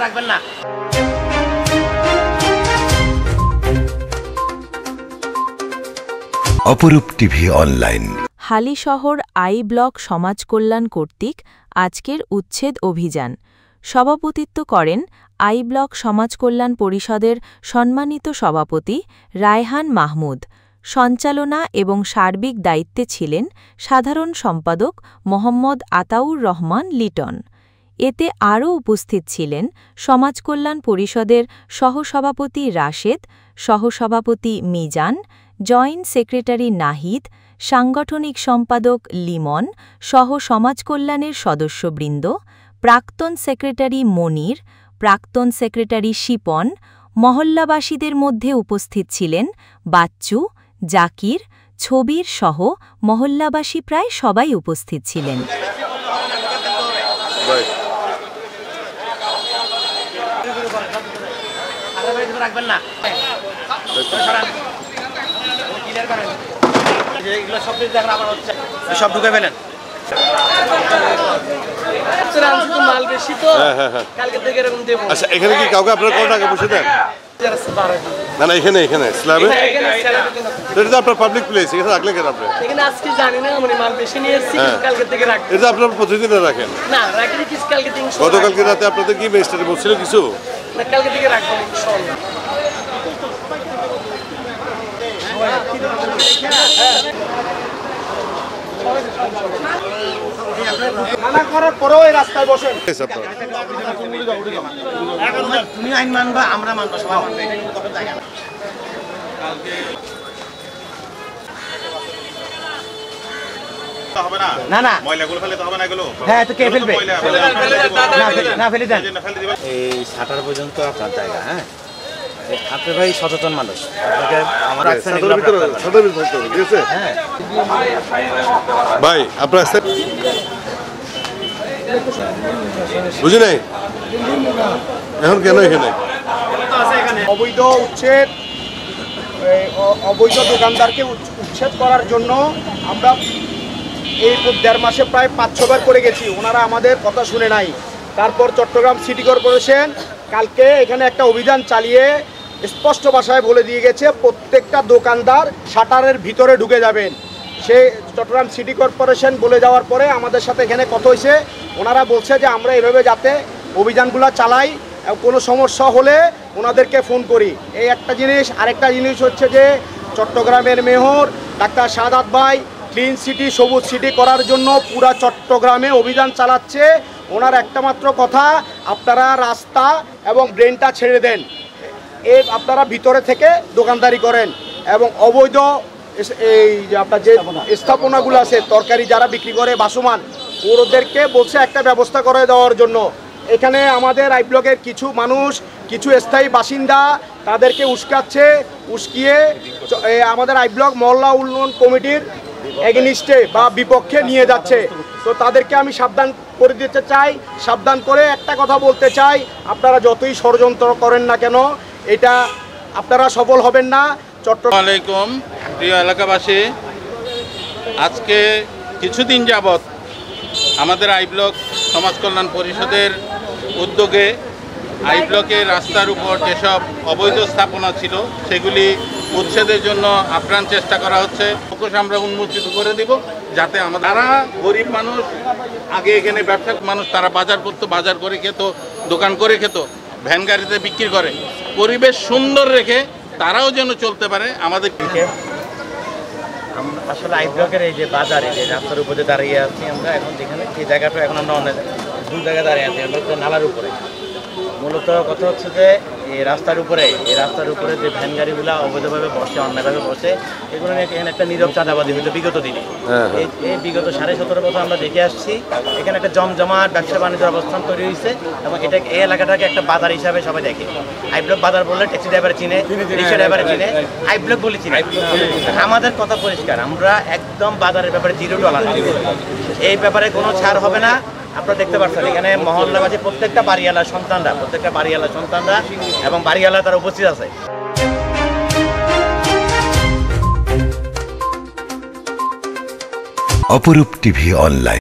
রাখবেন না। Aparup TV online. Halisahar I block সমাজ কল্যাণ কর্তৃক আজকের উচ্ছেদ অভিযান সভাপতিত্ব করেন আই ব্লক সমাজ কল্যাণ পরিষদের সম্মানিত সভাপতি রায়হান মাহমুদ। সঞ্চালনা এবং সার্বিক দায়িত্বে ছিলেন সাধারণ সম্পাদক মোহাম্মদ আতাউর রহমান লিটন। এতে আরও উপস্থিত ছিলেন সমাজ কল্যাণ পরিষদের সহসভাপতি রাশেদ, সহসভাপতি মিজান, জয়েন্ট সেক্রেটারি নাহিদ, সাংগঠনিক সম্পাদক লিমন সহ সমাজ কল্যাণের সদস্যবৃন্দ, প্রাক্তন সেক্রেটারি মনির, প্রাক্তন সেক্রেটারি শিপন। মহল্লাবাসীদের মধ্যে উপস্থিত ছিলেন বাচ্চু, জাকির, ছবির সহ মহল্লাবাসী প্রায় সবাই উপস্থিত ছিলেন। রাখবেন না। সব ঢুকে ফেলেন। আচ্ছা, এখানে কি কাউকে আপনারা কোনো টাকা বসে দেন? না না, এখানে এখানে স্ল্যাবে এটা তো আপনার পাবলিক প্লেস, এখানে রাখলে কেন আপনি? এখানে আজকে জানি না, মানে মাল বেশি নিয়ে এসেছি, কালকে থেকে রাখবো। এটা আপনারা প্রতিদিন রাখেন? না, রাখিনি কিছু, কালকে থেকে। গতকালকে রাতে আপনাদের কি ম্যাজিস্ট্রেট বলছিল কিছু? না, কালকে থেকে রাখবো ইনশাআল্লাহ। মানা করার পরেও এই রাস্তায় বসেন। তুমি আইন মানবা, আমরা মানবো, সবাই মানবে। না না, ময়লাগুলো ফেলে তো হবে না, এগুলো হ্যাঁ তো কে ফেলবে? না ফেলে দেন। এই ৭টা পর্যন্ত আপনার জায়গা। হ্যাঁ, আপনি ভাই সচেতন মানুষ, আপনাকে আমার ভাই আপনার বুঝি নাই এখন কেন এখানে অবৈধ উচ্ছেদ, অবৈধ দোকানদারকে উচ্ছেদ করার জন্য আমরা এই ১.৫ মাসে প্রায় ৫-৬ বার করে গেছি। ওনারা আমাদের কথা শুনে নাই। তারপর চট্টগ্রাম সিটি কর্পোরেশন কালকে এখানে একটা অভিযান চালিয়ে স্পষ্ট ভাষায় বলে দিয়ে গেছে প্রত্যেকটা দোকানদার শাটারের ভিতরে ঢুকে যাবেন। সে চট্টগ্রাম সিটি কর্পোরেশন বলে যাওয়ার পরে আমাদের সাথে এখানে কথা হয়েছে। ওনারা বলছে যে আমরা এভাবে যাতে অভিযানগুলো চালাই, কোনো সমস্যা হলে ওনাদেরকে ফোন করি। এই একটা জিনিস। আরেকটা জিনিস হচ্ছে যে চট্টগ্রামের মেয়র ডাক্তার শাহাদাত ভাই ক্লিন সিটি, সবুজ সিটি করার জন্য পুরা চট্টগ্রামে অভিযান চালাচ্ছে। ওনার একটা মাত্র কথা, আপনারা রাস্তা এবং ড্রেনটা ছেড়ে দেন, আপনারা ভিতরে থেকে দোকানদারি করেন এবং অবৈধ এই যে আপনার যে স্থাপনাগুলো আছে, তরকারি যারা বিক্রি করে বাসমান, ওদেরকে বলছে একটা ব্যবস্থা করে দেওয়ার জন্য। এখানে আমাদের আই ব্লকের কিছু মানুষ, কিছু স্থায়ী বাসিন্দা তাদেরকে উস্কাচ্ছে, উস্কিয়ে আমাদের আই ব্লক মহল্লা উন্নয়ন কমিটির এগেনিস্টে বা বিপক্ষে নিয়ে যাচ্ছে। তো তাদেরকে আমি সাবধান করে দিতে চাই, সাবধান করে একটা কথা বলতে চাই, আপনারা যতই ষড়যন্ত্র করেন না কেন এটা আপনারা সফল হবেন না। আসসালামু আলাইকুম প্রিয় এলাকাবাসী, আজকে কিছুদিন যাবৎ আমাদের আই ব্লক সমাজ কল্যাণ পরিষদের উদ্যোগে আই ব্লকের রাস্তার উপর যেসব অবৈধ স্থাপনা ছিল সেগুলি উচ্ছেদের জন্য আপ্রাণ চেষ্টা করা হচ্ছে। ফোকাস আমরা উন্মোচিত করে দিব যাতে আমরা, তারা গরিব মানুষ, আগে এখানে ব্যবসা মানুষ, তারা বাজার করতো, বাজার করে খেত, দোকান করে খেত, ভ্যান গাড়িতে বিক্রি করে, পরিবেশ সুন্দর রেখে তারাও যেন চলতে পারে। আমাদের আসলে আই ব্লকের এই যে বাজার, এই যে রাস্তার উপরে দাঁড়িয়ে আছি আমরা এখন, যেখানে এই জায়গাটা এখন আমরা অনেক দু জায়গায় দাঁড়িয়ে আছি, আমরা নালার উপরে। মূলত কথা হচ্ছে যে এই রাস্তার উপরে যে ভ্যান গাড়িগুলো অবৈধভাবে বসে, অন্যায়ভাবে বসে, এগুলো নিয়ে এখানে একটা নীরব চাঁদাবাজি হতো বিগত দিনে। এই বিগত 17.5 বছর আমরা দেখে আসছি এখানে একটা জমজমাট ব্যবসা বাণিজ্যের অবস্থান তৈরি হয়েছে এবং এটা এই এলাকাটাকে একটা বাজার হিসাবে সবাই দেখে। আই ব্লক বাজার বললে ট্যাক্সি ড্রাইভার চিনে, রিক্সা ড্রাইভার চিনে, আই ব্লক বলে চিনে। আমাদের কথা পরিষ্কার, আমরা একদম বাজারের ব্যাপারে জিরো টলারেন্স, এই ব্যাপারে কোনো ছাড় হবে না। আপনারা দেখতে পাচ্ছেন এখানে মহল্লাবাসী প্রত্যেকটা বাড়িওয়ালার সন্তানরা এবং বাড়িওয়ালা তারা উপস্থিত আছে। অপরূপ টিভি অনলাইন।